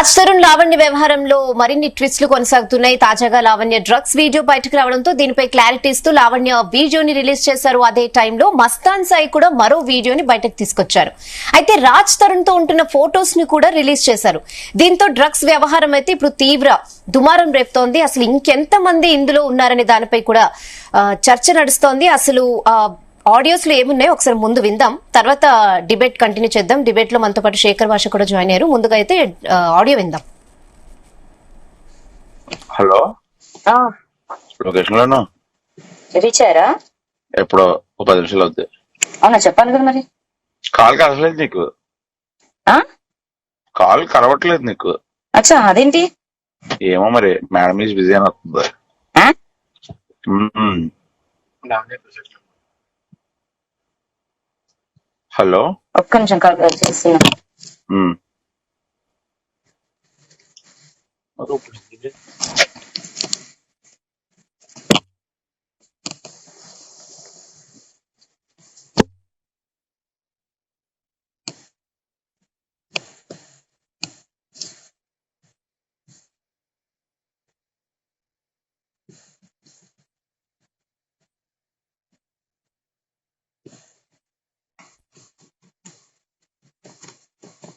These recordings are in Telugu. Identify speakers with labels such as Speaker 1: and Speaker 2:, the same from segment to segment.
Speaker 1: రాజ్ తరుణ్ లావణ్య వ్యవహారంలో మరిన్ని ట్విస్టులు కొనసాగుతున్నాయి. తాజాగా లావణ్య డ్రగ్స్ వీడియో బయటకు రావడంతో దీనిపై క్లారిటీ ఇస్తూ లావణ్య వీడియోని రిలీజ్ చేశారు. అదే టైంలో మస్తాన్ సాయి కూడా మరో వీడియోని బయటకు తీసుకొచ్చారు. అయితే రాజ్ తరుణ్ తో ఉంటున్న ఫొటోస్ ని కూడా రిలీజ్ చేశారు. దీంతో డ్రగ్స్ వ్యవహారం అయితే ఇప్పుడు తీవ్ర దుమారం రేపుతోంది. అసలు ఇంకెంత మంది ఇందులో ఉన్నారనే దానిపై కూడా చర్చ నడుస్తోంది. అసలు ఆడియోస్ లో ఏమున్నాయో ఒకసారి ముందు విందాం, తర్వాత డిబేట్ కంటిన్యూ చేద్దాం. డిబేట్ లో మనతో పాటు శేఖర్ భాష కూడా జాయిన్ అయ్యారు. ముందుగా అయితే ఆడియో విందాం.
Speaker 2: హలో, లొకేషన్ లోను
Speaker 3: రీచ్ అయ్యారా?
Speaker 2: ఎప్పుడో 10 నిమిషాలు అవుతుంది.
Speaker 3: అవునా, చెప్పాలి కదా మరి.
Speaker 2: కాల్ కలవట్లేదు నీకు, కాల్ కలవట్లేదు నీకు.
Speaker 3: అచ్చా, అదేంటి?
Speaker 2: ఏమో మరి, మేడం ఈజ్ బిజీ అని వస్తుంది. హలో,
Speaker 3: ఒక్క నిమిషం కాల్ చేస్తున్నా.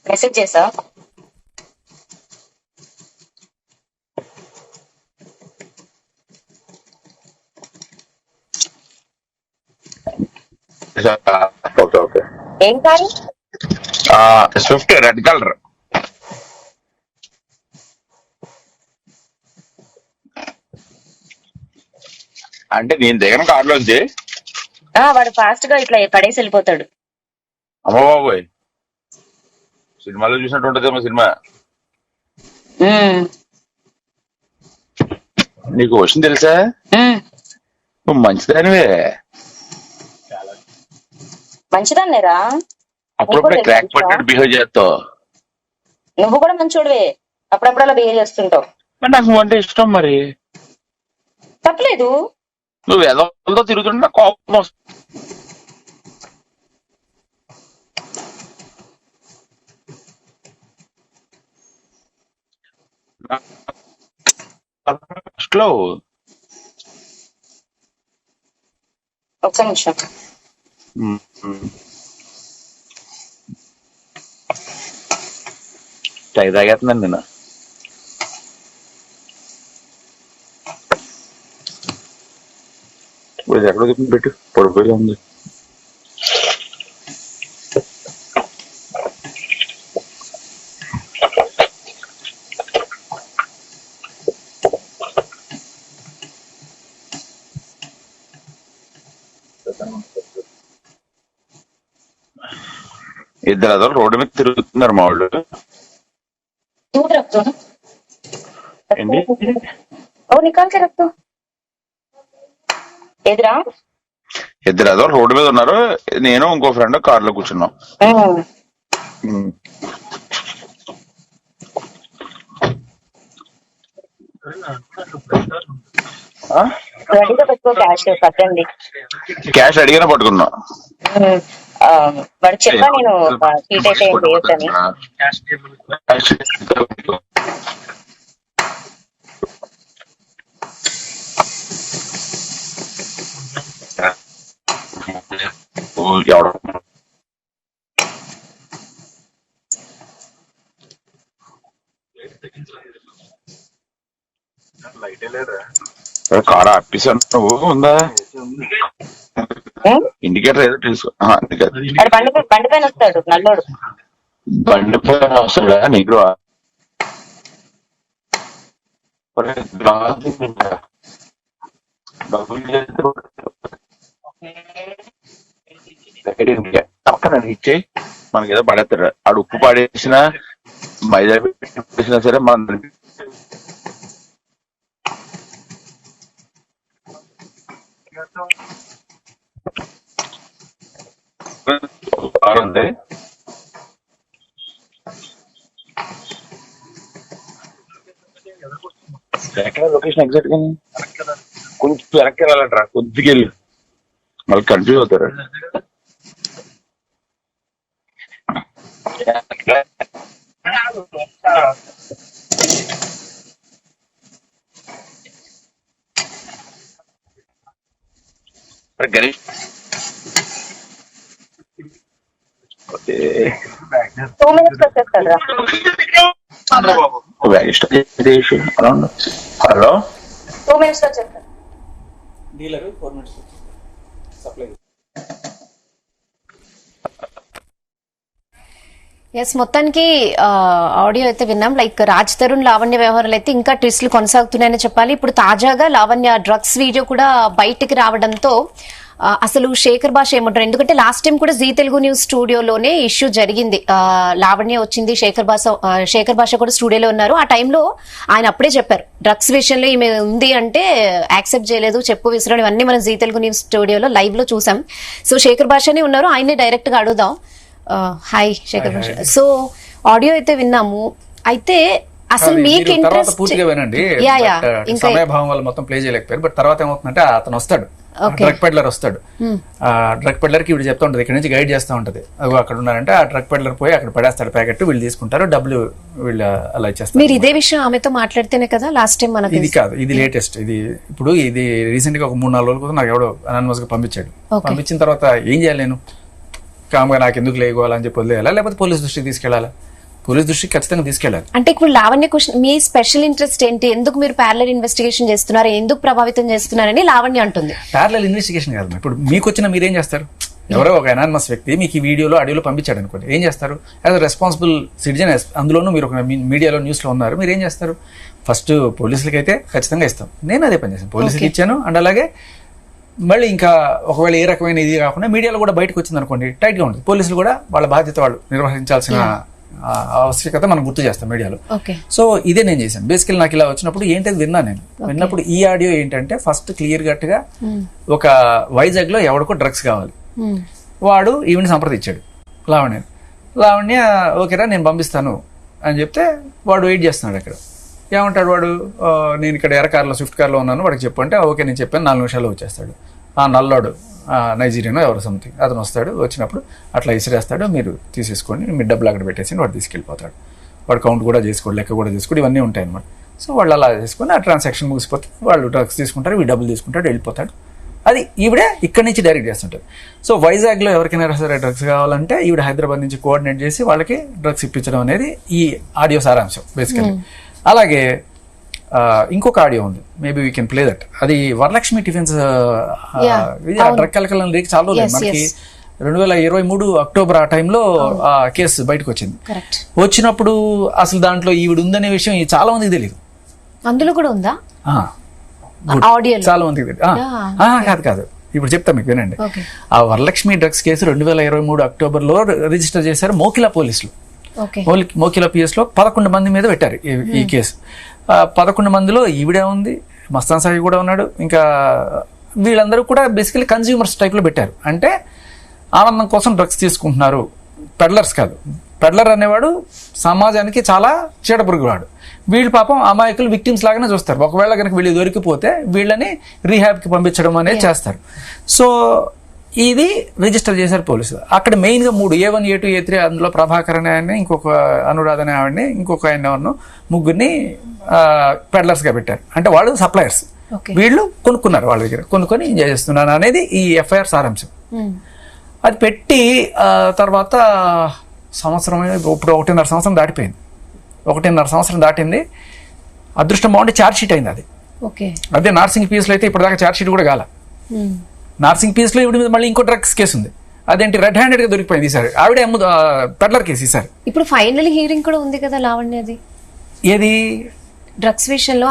Speaker 3: మెసేజ్ చేసా.
Speaker 2: Okay okay.
Speaker 3: ఏం కారు?
Speaker 2: Swift red colour. అంటే నేను దిగిన కార్లోంచి
Speaker 3: వాడు ఫాస్ట్ గా ఇట్లా పడేసి వెళ్ళిపోతాడు.
Speaker 2: అమ్మ బాబోయ్, సినిమాలో చూసినట్టు ఉంటదేమో సినిమా. నీకు విషయం తెలుసా? నువ్వు మంచిదానివే,
Speaker 3: మంచిదాన్నేరా.
Speaker 2: అప్పుడప్పుడు క్రాక్ పట్టినట్టు బిహేవ్ చేస్తావు.
Speaker 3: నువ్వు కూడా మంచోడివే, అప్పుడప్పుడు అలా బిహేవ్ చేస్తుంటావు.
Speaker 2: నాకు నువ్వు అంటే ఇష్టం. మరి
Speaker 3: తప్పలేదు.
Speaker 2: నువ్వు ఎదలతో తిరుగుతుంటే కోపం వస్తుంది.
Speaker 3: ఒక్క నిమిషం.
Speaker 2: టై తాగేస్తున్నాను నేను. ఇప్పుడు ఎక్కడ పెట్టు, పడిపోయి ఉంది. ఇద్దరు అదో రోడ్డు మీద తిరుగుతున్నారు మా వాళ్ళు.
Speaker 3: ఎదురా
Speaker 2: ఇద్దరు అదో రోడ్డు మీద ఉన్నారు. నేను ఇంకో ఫ్రెండ్ కార్ లో కూర్చున్నాం. క్యాష్ అడిగినా పట్టుకున్నా.
Speaker 3: వాడు చెప్పా నేను సీట్ అయితే ఏం చేయొచ్చని.
Speaker 2: కార్ ఆపేసాను. నువ్వు ఉందా ఇండికేటర్ ఏదో తీసుకో.
Speaker 3: బండి పైన వస్తాడు నల్లోడు.
Speaker 2: బండి పైన వస్తాడా నీకు? పక్కన ఇచ్చే మనకి ఏదో పడేస్తాడు. ఆడు ఉప్పు పాడేసినా మైదా పెట్టినా సరే మన ఉంది. ఎక్కడ లొకేషన్ ఎగ్జాక్ట్ గా? కొంచెం వెనక్కి వెళ్ళాలంటారా, కొద్దిగా వెళ్ళి మళ్ళీ కన్ఫ్యూజ్ అవుతారు. గణేష్
Speaker 3: 2 minutes లో వచ్చేస్తాడు రా.
Speaker 2: హలో
Speaker 3: 2 minutes లో వచ్చేస్తాడు.
Speaker 4: Dealer 4 minutes supply.
Speaker 1: ఎస్, మొత్తానికి ఆడియో అయితే విన్నాం. లైక్ రాజ్ తరుణ్ లావణ్య వ్యవహారాలు అయితే ఇంకా ట్విస్టులు కొనసాగుతున్నాయని చెప్పాలి. ఇప్పుడు తాజాగా లావణ్య డ్రగ్స్ వీడియో కూడా బయటికి రావడంతో అసలు శేఖర్ భాష ఏమంటారు? ఎందుకంటే లాస్ట్ టైం కూడా జీ తెలుగు న్యూస్ స్టూడియోలోనే ఇష్యూ జరిగింది. లావణ్య వచ్చింది, శేఖర్ భాష కూడా స్టూడియోలో ఉన్నారు. ఆ టైంలో ఆయన అప్పుడే చెప్పారు డ్రగ్స్ విషయంలో ఈమె ఉంది అంటే యాక్సెప్ట్ చేయలేదు, చెప్పు విసరడం, ఇవన్నీ మనం జీ తెలుగు న్యూస్ స్టూడియోలో లైవ్ లో చూసాం. సో శేఖర్ భాషనే ఉన్నారు, ఆయన్ని డైరెక్ట్ గా అడుగుదాం. హాయ్ శేఖర్ భాష. సో ఆడియో అయితే విన్నాము. అయితే అసలు మీకు ఇంట్రెస్ట్
Speaker 4: పూర్తిగా వినండి. సమయభావం వల్ల మొత్తం ప్లే చేయలేకపోయారు. బట్ తర్వాత ఏమవుతుందంటే అతను వస్తాడు, డ్రగ్ పెడ్లర్ వస్తాడు. డ్రగ్ పెడ్లర్ కి వీడు చెప్తా ఉంటది, ఇక్కడ నుంచి గైడ్ చేస్తూ ఉంటది, అక్కడ ఉన్నారంటే ఆ డ్రగ్ పెడ్లర్ పోయి అక్కడ పడేస్తాడు ప్యాకెట్, వీళ్ళు తీసుకుంటారు, డబ్బులు వీళ్ళు అలా ఇచ్చేస్తారు.
Speaker 1: మీరు ఇదే విషయం ఆమెతో మాట్లాడితేనే కదా లాస్ట్ టైం మనకి.
Speaker 4: ఇది కాదు, ఇది లేటెస్ట్. ఇది రీసెంట్ గా ఒక 3-4 రోజుల కోసం నాకు ఎవడో అనానిమస్ గా పంపించాడు. పంపించిన తర్వాత ఏం చేయాలి నేను? కామ్గా నాకు ఎందుకు లేకోవాలని చెప్పి వదిలేయాలా, లేకపోతే పోలీస్ దృష్టికి తీసుకెళ్లాలా? పోలీస్ దృష్టికి ఖచ్చితంగా తీసుకెళ్లాలి.
Speaker 1: అంటే ఇప్పుడు లావణ్య క్వశ్చన్, మీ స్పెషల్ ఇంట్రెస్ట్ ఏంటి? ఎందుకు మీరు ప్యారలల్ ఇన్వెస్టిగేషన్ చేస్తున్నారు, ఎందుకు ప్రభావితం చేస్తున్నారని లావణ్య అంటుంది.
Speaker 4: ప్యారలల్ ఇన్వెస్టిగేషన్ కాదు. ఇప్పుడు మీకు వచ్చిన మీరేం చేస్తారు? ఎవరో ఒక అనానిమస్ వ్యక్తి మీకు ఈ వీడియోలో ఆడియోలో పంపించాడు అనుకోండి, ఏం చేస్తారు? యాజ్ అ రెస్పాన్సిబుల్ సిటిజన్, అందులోనూ మీరు ఒక మీడియాలో న్యూస్ లో ఉన్నారు, మీరు ఏం చేస్తారు? ఫస్ట్ పోలీసులకి అయితే ఖచ్చితంగా ఇస్తాం. నేను అదే పని చేశాను, పోలీసులకి ఇచ్చాను. అండ్ అలాగే మళ్ళీ ఇంకా ఒకవేళ ఏ రకమైన ఇది కాకుండా మీడియాలో కూడా బయటకు వచ్చింది అనుకోండి, టైట్ గా ఉంటుంది. పోలీసులు కూడా వాళ్ళ బాధ్యత వాళ్ళు నిర్వహించాల్సిన ఆవశ్యకత మనం గుర్తు చేస్తాం మీడియాలో. సో ఇదే నేను చేశాను. బేసికల్ నాకు ఇలా వచ్చినప్పుడు ఏంటది విన్నాను నేను. విన్నప్పుడు ఈ ఆడియో ఏంటంటే ఫస్ట్ క్లియర్ కట్గా ఒక వైజాగ్ లో ఎవరికో డ్రగ్స్ కావాలి, వాడు ఈవెన్ సంప్రదించాడు లావణ్య ఓకేరా నేను పంపిస్తాను అని చెప్తే వాడు వెయిట్ చేస్తున్నాడు అక్కడ. ఏమంటాడు వాడు? నేను ఇక్కడ ఎర్ర కార్లో స్విఫ్ట్ కార్లో ఉన్నాను, వాడికి చెప్పంటే ఓకే నేను చెప్పాను, 4 నిమిషాల్లో వచ్చేస్తాడు. ఆ నల్లోడు నైజీరియనో ఎవరు సంథింగ్ అతను వస్తాడు, వచ్చినప్పుడు అట్లా ఇసిరేస్తాడు, మీరు తీసేసుకోండి, మీరు డబ్బులు అక్కడ పెట్టేసి వాడు తీసుకెళ్ళిపోతాడు. వాడు కౌంట్ కూడా చేసుకోడు, లెక్క కూడా చేసుకోడు, ఇవన్నీ ఉంటాయి అనమాట. సో వాళ్ళు అలా చేసుకుని ఆ ట్రాన్సాక్షన్ ముగిసిపోతే వాళ్ళు డ్రగ్స్ తీసుకుంటారు, వీడు డబ్బులు తీసుకుంటాడు, వెళ్ళిపోతాడు. అది ఈవిడే ఇక్కడి నుంచి డైరెక్ట్ చేస్తుంటారు. సో వైజాగ్లో ఎవరికైనా సరే డ్రగ్స్ కావాలంటే ఈవిడ హైదరాబాద్ నుంచి కోఆర్డినేట్ చేసి వాళ్ళకి డ్రగ్స్ ఇప్పించడం అనేది ఈ ఆడియో సారాంశం బేసికలీ. అలాగే ఇంకొక ఆడియో ఉంది, maybe we can play that. అది వరలక్ష్మి టిఫిన్స్ డ్రగ్ కలకలం రేక్ చాలా మనకి 2023 అక్టోబర్ ఆ టైంలో ఆ కేసు బయటకు వచ్చింది. వచ్చినప్పుడు అసలు దాంట్లో ఈవిడ ఉందనే విషయం చాలా మందికి తెలియదు.
Speaker 1: అందులో కూడా ఉందా?
Speaker 4: చాలా మందికి తెలియదు. కాదు ఇప్పుడు చెప్తా మీకు, వినండి. ఆ వరలక్ష్మి డ్రగ్స్ కేసు 2023 అక్టోబర్ లో రిజిస్టర్ చేశారు మోకిలా పోలీసులు. మోకిలా పిఎస్ లో 11 మంది మీద పెట్టారు ఈ కేసు. 11 మందిలో ఈవిడే ఉంది, మస్తాన్ సాయి కూడా ఉన్నాడు, ఇంకా వీళ్ళందరూ కూడా బేసికలీ కన్స్యూమర్స్ టైప్ లో పెట్టారు. అంటే ఆనందం కోసం డ్రగ్స్ తీసుకుంటున్నారు, పెడ్లర్స్ కాదు. పెడ్లర్ అనేవాడు సమాజానికి చాలా చీడపురుగువాడు. వీళ్ళు పాపం అమాయకులు విక్టిమ్స్ లాగానే చూస్తారు. ఒకవేళ కనుక వీళ్ళు దొరికిపోతే వీళ్ళని రీహాబ్ కి పంపించడం అనేది చేస్తారు. సో ఇది రిజిస్టర్ చేశారు పోలీసులు. అక్కడ మెయిన్ గా 3 A1, A2, A3, అందులో ప్రభాకర్ అనే ఆయన్ని, ఇంకొక అనురాధ అనే ఆవిడని, ఇంకొక ఆయన ముగ్గురిని పెడ్లర్స్ గా పెట్టారు. అంటే వాళ్ళు సప్లయర్స్, వీళ్ళు కొనుక్కున్నారు వాళ్ళ దగ్గర, కొనుక్కొని ఎంజాయ్ చేస్తున్నారు అనేది ఈ ఎఫ్ఐఆర్ సారాంశం. అది పెట్టి తర్వాత సంవత్సరం, ఇప్పుడు 1.5 సంవత్సరం దాటిపోయింది. 1.5 సంవత్సరం దాటింది. అదృష్టం బాగుంటే ఛార్జ్ షీట్ అయింది. అది అదే నార్సింగ్ పిఎస్ లో అయితే ఇప్పటిదాకా ఛార్జ్ షీట్ కూడా కాల. నార్సింగ్ పిఎస్ లో ఇప్పుడు మీద మళ్ళీ ఇంకో డ్రగ్స్ కేసు ఉంది. అదేంటి రెడ్ హ్యాండెడ్ గా దొరికిపోయింది ఈసారి. ఆవిడే పెడ్లర్ కేసు ఈసారి. ఇప్పుడు
Speaker 1: ఫైనల్ హియరింగ్ కూడా ఉంది కదా లావణ్యది,
Speaker 4: ఏది
Speaker 1: డ్రగ్స్ విషయంలో.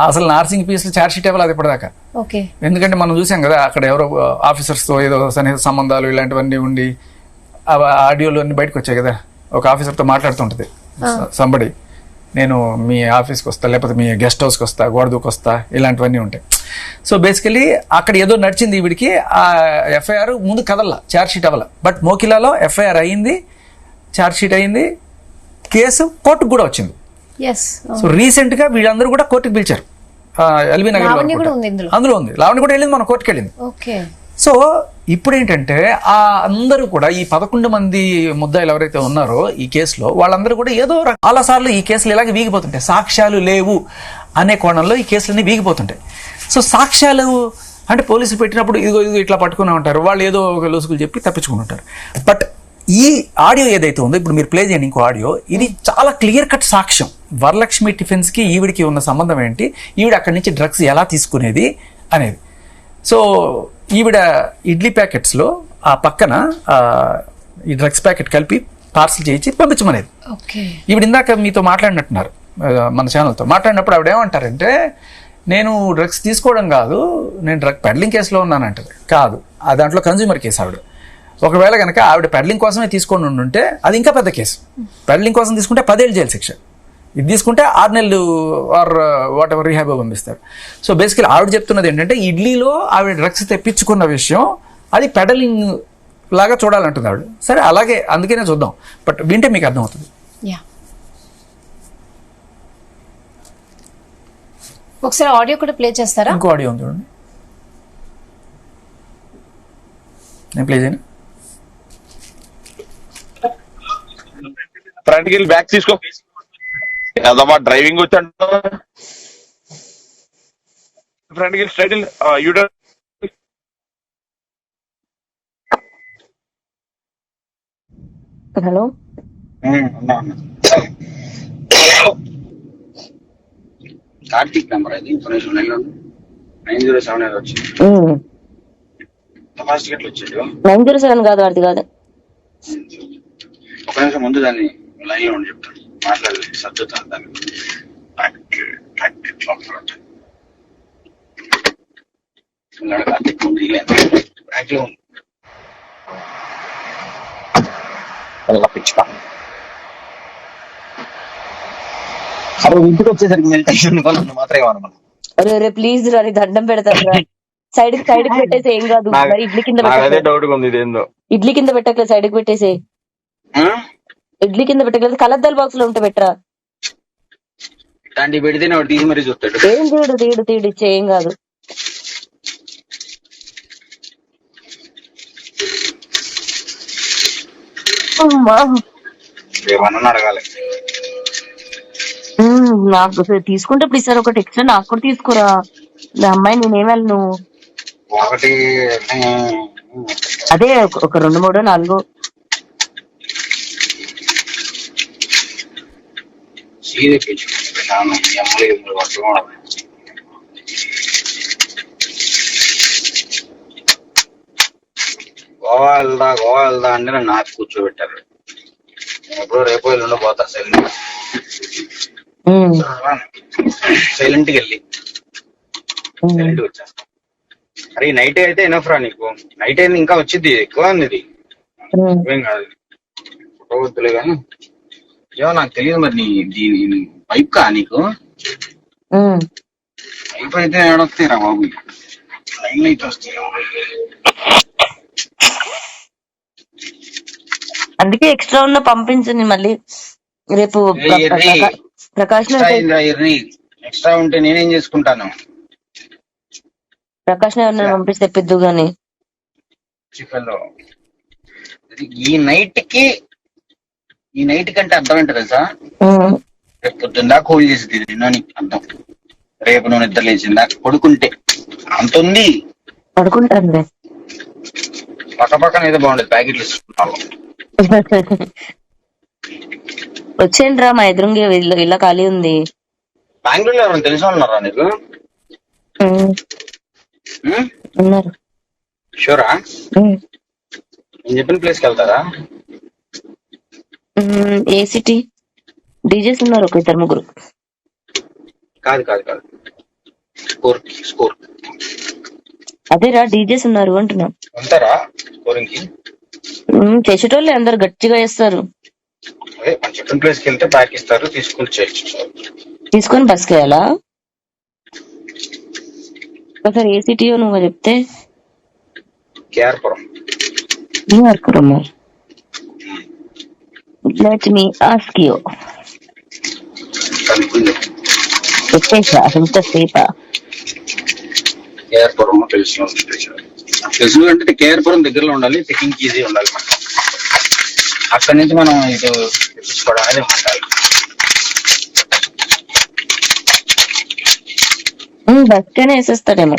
Speaker 4: అసలు నార్సింగ్ పిఎస్ లో ఛార్జ్ షీట్ ఇవ్వాలి ఇప్పటిదాకా. ఎందుకంటే మనం చూసాం కదా, అక్కడ ఎవరో ఆఫీసర్స్ తో ఏదో సన్నిహిత సంబంధాలు ఇలాంటివన్నీ ఉండి ఆడియోలు అన్ని బయటకు వచ్చాయి కదా. ఒక ఆఫీసర్ తో మాట్లాడుతుంటది సంబడి, నేను మీ ఆఫీస్కి వస్తా, లేకపోతే మీ గెస్ట్ హౌస్కి వస్తా, గోడదూకి వస్తా, ఇలాంటివన్నీ ఉంటాయి. సో బేసికలీ అక్కడ ఏదో నడిచింది ఈవిడికి. ఆ ఎఫ్ఐఆర్ ముందు కదల్లా, ఛార్జ్ షీట్ అవ్వాల. బట్ మోకిలాలో ఎఫ్ఐఆర్ అయింది, ఛార్జ్ షీట్ అయింది, కేసు కోర్టుకు కూడా వచ్చింది. సో రీసెంట్ గా వీళ్ళందరూ కూడా కోర్టుకు పిలిచారు. ఎల్బీ నగర్ అందులో ఉంది, లావణ్య కూడా వెళ్ళింది, మన కోర్టుకు వెళ్ళింది. సో ఇప్పుడు ఏంటంటే ఆ అందరూ కూడా ఈ 11 మంది ముద్దాయిలు ఎవరైతే ఉన్నారో ఈ కేసులో, వాళ్ళందరూ కూడా ఏదో చాలా సార్లు ఈ కేసులు ఇలాగే వీగిపోతుంటాయి. సాక్ష్యాలు లేవు అనే కోణంలో ఈ కేసులన్నీ వీగిపోతుంటాయి. సో సాక్ష్యాలు అంటే పోలీసులు పెట్టినప్పుడు ఇదిగో ఇట్లా పట్టుకుని ఉంటారు, వాళ్ళు ఏదో ఒక లొసుగులు చెప్పి తప్పించుకుని ఉంటారు. బట్ ఈ ఆడియో ఏదైతే ఉందో ఇప్పుడు మీరు ప్లే చేయండి ఇంకో ఆడియో, ఇది చాలా క్లియర్ కట్ సాక్ష్యం. వరలక్ష్మి టిఫిన్స్ కి ఈవిడికి ఉన్న సంబంధం ఏంటి, ఈవిడ అక్కడి నుంచి డ్రగ్స్ ఎలా తీసుకునేది అనేది. సో ఈవిడ ఇడ్లీ ప్యాకెట్స్లో ఆ పక్కన ఈ డ్రగ్స్ ప్యాకెట్ కలిపి పార్సల్ చేయించి పంపించమనేది. ఈవిడ ఇందాక మీతో మాట్లాడినట్టున్నారు మన ఛానల్తో మాట్లాడినప్పుడు ఆవిడ ఏమంటారంటే, నేను డ్రగ్స్ తీసుకోవడం కాదు, నేను డ్రగ్ పెడ్లింగ్ కేసులో ఉన్నానంటది. కాదు, ఆ దాంట్లో కన్జ్యూమర్ కేసు ఆవిడ. ఒకవేళ కనుక ఆవిడ పెడ్లింగ్ కోసమే తీసుకొని ఉంటే అది ఇంకా పెద్ద కేసు. పెడ్లింగ్ కోసం తీసుకుంటే 10 ఏళ్ళు జైలు శిక్ష, ఇది తీసుకుంటే 6 నెలలు ఆర్ వాట్ ఎవర్ రీహాబ్ పంపిస్తారు. సో బేసికలీ ఆవిడ చెప్తున్నది ఏంటంటే, ఇడ్లీలో ఆవిడ డ్రగ్స్ తెప్పించుకున్న విషయం అది పెడలింగ్ లాగా చూడాలంటుంది ఆవిడ. సరే అలాగే, అందుకనే చూద్దాం, బట్ వింటే మీకు అర్థమవుతుంది.
Speaker 1: ఒకసారి ఆడియో కూడా ప్లే చేస్తారా?
Speaker 4: ఇంకో ఆడియో ఉంది చూడండి, నేను ప్లే చేయను.
Speaker 2: ఫ్రంట్కి వెళ్ళి బ్యాక్ తీసుకో, అదమ్మా డ్రైవింగ్ వచ్చా. ఫ్రంట్కి వెళ్ళి straight U turn.
Speaker 3: Hello,
Speaker 5: Karthik number అది ఇన్ఫర్మేషన్ 907 వచ్చింది. ఫాస్ట్ గెట్లు వచ్చాడు.
Speaker 3: 907 కాదు, అది కాదు.
Speaker 5: ఒక నిమిషం ముందు దాన్ని లైన్ లో ఉండి చెప్తాను, మాట్లాడలేదు సర్దుతాను దాన్ని. కార్తీక్ ముందు బ్యాక్ లో ఉంది. అప్పుడు ఇంటికి వచ్చేసరికి మెడిటేషన్ మాత్రమే మనం.
Speaker 3: అరే ప్లీజ్ రా, దండం పెడతాను. సైడ్ పెట్టేసి ఏం కాదు, మరి ఇడ్లీ కింద
Speaker 5: డౌట్ ఉంది ఇదేందో.
Speaker 3: ఇడ్లీ కింద పెట్టకలేదు, సైడ్ పెట్టేసి ఇడ్లీ కింద పెట్టకలేదు, కలద్దాల బాక్స్ లో ఉంటే పెట్టరా.
Speaker 5: ఇట్లాంటివి పెడితేనే వాడు తీసి మరీ చూస్తాడు.
Speaker 3: ఏం తీడు ఇచ్చే ఏం కాదు.
Speaker 5: ఏమన్నా అడగాలి.
Speaker 3: నాకు తీసుకుంటే ఇప్పుడు ఇస్తారు ఒకటి ఎక్స్ట్రా, నాకు కూడా తీసుకురా. అమ్మాయి నేనేం వెళ్ళను.
Speaker 5: ఒకటి
Speaker 3: అదే ఒక 2, 3, 4
Speaker 5: గోవా వెళ్దా అంటే నన్ను నాకు కూర్చోబెట్టారు. ఎప్పుడో రేపు ఎల్లుండో పోతా సైలెంట్కి వెళ్ళి సైలెంట్ వచ్చేస్తా. అరే నైట్ అయితే ఎనఫ్ రా నీకు, నైట్ అయితే ఇంకా వచ్చింది ఎక్కువ ఉంది, ఇది ఏం కాదు ఫోటో వద్దులే కానీ. ఏమో నాకు తెలియదు మరి దీని పైప్ కా నీకు పైప్ అయితే ఏడొస్తాయి రా బాబు, లైన్ అయితే వస్తాయి.
Speaker 3: అందుకే ఎక్స్ట్రా ఉన్న పంపించండి మళ్ళీ రేపు. ప్రకాష్
Speaker 5: ఎక్స్ట్రా ఉంటే నేనేం చేసుకుంటాను.
Speaker 3: ప్రకాష్ ఎవరిని పంపిస్తే తెప్పిద్దు గాని.
Speaker 5: ఈ నైట్ కంటే అర్థం ఏంటో తెలుసా, రేపు పొద్దుందా కూల్ చేసింది నిన్నని అర్థం. రేపు నువ్వు నిద్ర లేచిందా పడుకుంటే అంత ఉంది,
Speaker 3: పడుకుంటాను.
Speaker 5: పక్కన ఏదో బాగుండదు ప్యాకెట్లు ఇస్తున్నావు.
Speaker 3: వచ్చేయండి రా, మా ఎదురుంగే ఇలా ఖాళీ ఉంది.
Speaker 5: బెంగళూరులో ఎవరైనా తెలిసిన వాళ్ళు ఉన్నారా నీకు?
Speaker 3: ఉన్నారు.
Speaker 5: షూరా? నేను చెప్పిన ప్లేస్కి వెళ్తారా?
Speaker 3: ఏ సిటీ? డీజేస్ ఉన్నారు ఒక 2, 3.
Speaker 5: కాదు స్కోర్.
Speaker 3: అదేరా డీజేస్ ఉన్నారు అంటున్నా.
Speaker 5: ఉంటారా స్కోరింగ్ కి?
Speaker 3: చేసేటోళ్ళే అందరు గట్టిగా చేస్తారు.
Speaker 5: అదే మన చెప్పిన ప్లేస్కి వెళ్తే బ్యాక్ ఇస్తారు, తీసుకొని
Speaker 3: బస్కి వెళ్ళాలా? ఒకసారి ఏ సిటీయో నువ్వు చెప్తే.
Speaker 5: KR Puram.
Speaker 3: Let me ask you. చెప్పేసా ఎంతసేపా?
Speaker 5: KR Puram తెలుసు అంటే కేఆర్పురం దగ్గరలో ఉండాలి, చెకింగ్ ఈజీ ఉండాలి. మనం అక్కడి నుంచి మనం ఇటు తెప్పించుకోవడం అనేది ఉండాలి.
Speaker 3: బస్కనే వేసేస్తాడేమో.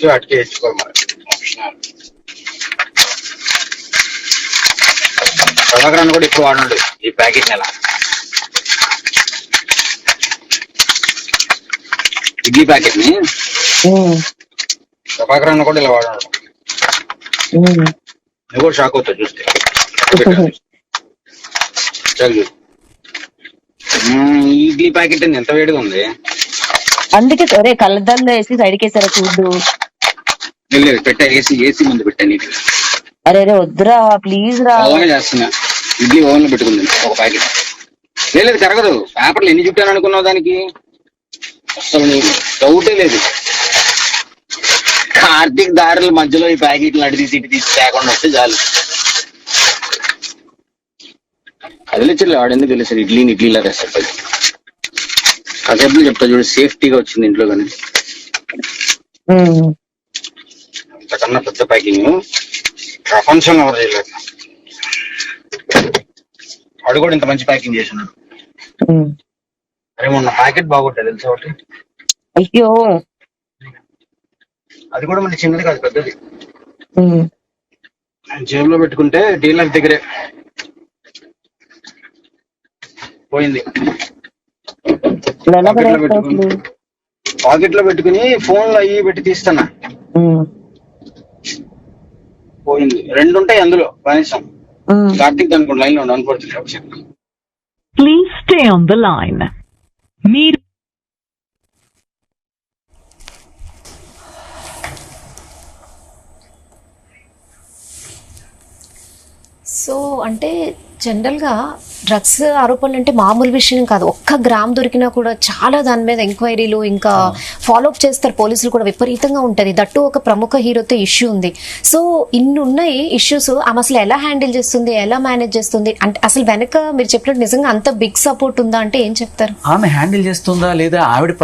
Speaker 5: ఇచ్చి అటుకే ఇచ్చుకోవాలి మరి. ప్రభాకరన్ కూడా ఇప్పుడు వాడినాడు ఈ ప్యాకెట్ నెల ఇడ్లీ ప్యాకెట్ ని. ప్రభాకరన్ కూడా ఇలా వాడినాడు. నువ్వు కూడా షాక్ అవుతావు చూస్తే. ఈ ఇడ్లీ ప్యాకెట్ ఎంత వేడిగా ఉంది.
Speaker 3: అందుకే సరే కళ్ళద్దాల్లో వేసి సైడ్కి వేసారా చూడు.
Speaker 5: లేదు పెట్టా, ఏసీ ముందు పెట్టా నీట్గా.
Speaker 3: అరే అరే వద్దురా ప్లీజ్ రా.
Speaker 5: అలాగే చేస్తున్నా. ఇడ్లీ ఓవెన్ లో పెట్టుకుంది ఒక ప్యాకెట్. లేదు కరగదు. పేపర్లు ఎన్ని చుట్టాను అనుకున్నావు దానికి? అసలు నీకు డౌటే లేదు. కార్తీక్ దారుల మధ్యలో ఈ ప్యాకెట్లు అడి తీసి ఇటు తీసి తేకుండా వస్తే చాలు. కదిలించలే వాడు ఎందుకు తెలిసారు ఇడ్లీలా వేస్తారు. కాసేపు చెప్తా చూడు, సేఫ్టీగా వచ్చింది ఇంట్లో కానీ. అంతకన్నా పెద్ద ప్యాకింగ్ ప్రపంచంలో ఎవరు చేయలేదు. వాడు కూడా ఇంత మంచి ప్యాకింగ్ చేసినాడు. అరే మొన్న ప్యాకెట్ బాగుంటుంది తెలుసా ఒకటి.
Speaker 3: అయ్యో
Speaker 5: అది కూడా మళ్ళీ చిన్నది కాదు, పెద్దది. జేబులో పెట్టుకుంటే డీలర్ దగ్గరే పోయింది. పాకెట్ లో పెట్టుకుని ఫోన్ లో అయ్యి పెట్టి తీస్తున్నా, పోయింది. 2 ఉంటాయి అందులో కనీసం. కార్తీక్ అనుకోండి లైన్ లో అనుకోవచ్చు ఒకసారి.
Speaker 6: Please stay on the line. మీరు
Speaker 1: సో అంటే జనరల్గా డ్రగ్స్ ఆరోపణలు అంటే మామూలు విషయం కాదు. 1 గ్రామ్ దొరికినా కూడా చాలా దాని మీద ఎంక్వైరీలు ఇంకా ఫాలోఅప్ చేస్తారు పోలీసులు కూడా, విపరీతంగా ఉంటుంది. దట్టు ఒక ప్రముఖ హీరోతో ఇష్యూ ఉంది. సో ఇన్ని ఉన్నాయి ఇష్యూస్, ఆమె అసలు ఎలా హ్యాండిల్ చేస్తుంది, ఎలా మేనేజ్ చేస్తుంది అంటే అసలు వెనక మీరు చెప్పినట్టు నిజంగా అంత బిగ్ సపోర్ట్ ఉందా అంటే ఏం చెప్తారు?
Speaker 4: ఆమె హ్యాండిల్ చేస్తుందా లేదా ఆవిడ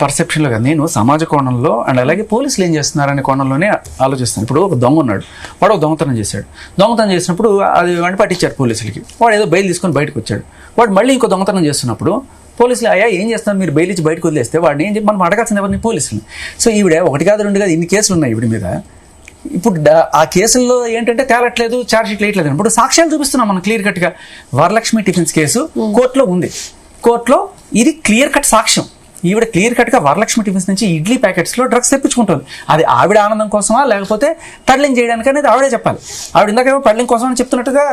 Speaker 4: పర్సెప్షన్ లో కదా. నేను సమాజ కోణంలో అండ్ అలాగే పోలీసులు ఏం చేస్తున్నారనే కోణంలోనే ఆలోచిస్తాను. ఇప్పుడు ఒక దొంగ ఉన్నాడు, వాడు ఒక దొంగతనం చేశాడు. దొంగతనం చేసినప్పుడు అది వాడిని పట్టించారు పోలీసులకి. వాడు ఏదో బెయిల్ తీసుకొని బయటకు వచ్చాడు. వాడు మళ్ళీ ఇంకో దొంగతనం చేస్తున్నప్పుడు పోలీసులు అయ్యా ఏం చేస్తున్నారు మీరు బెయిల్ ఇచ్చి బయటకు వదిలేస్తే వాడిని ఏం చెప్పి మనం అడగాల్సింది ఎవరిని? పోలీసులు. సో ఈవిడ 1 కాదు 2 కాదు ఇన్ని కేసులు ఉన్నాయి ఈవిడ మీద. ఇప్పుడు ఆ కేసుల్లో ఏంటంటే తేలట్లేదు, ఛార్జ్ షీట్ వేయట్లేదు. ఇప్పుడు సాక్ష్యాలు చూపిస్తున్నాం మనం క్లియర్ కట్ గా. వరలక్ష్మి టిఫిన్స్ కేసు కోర్టులో ఉంది. కోర్టులో ఇది క్లియర్ కట్ సాక్ష్యం. ఈవిడ క్లియర్ కట్ గా వరలక్ష్మి టిఫిన్స్ నుంచి ఇడ్లీ ప్యాకెట్స్ లో డ్రగ్స్ తెప్పించుకుంటుంది. అది ఆవిడ ఆనందం కోసమా లేకపోతే పెడ్లింగ్ చేయడానికి అనేది ఆవిడే చెప్పాలి. ఆవిడ ఇందాక పెడ్లింగ్ కోసం అని చెప్తున్నట్టుగా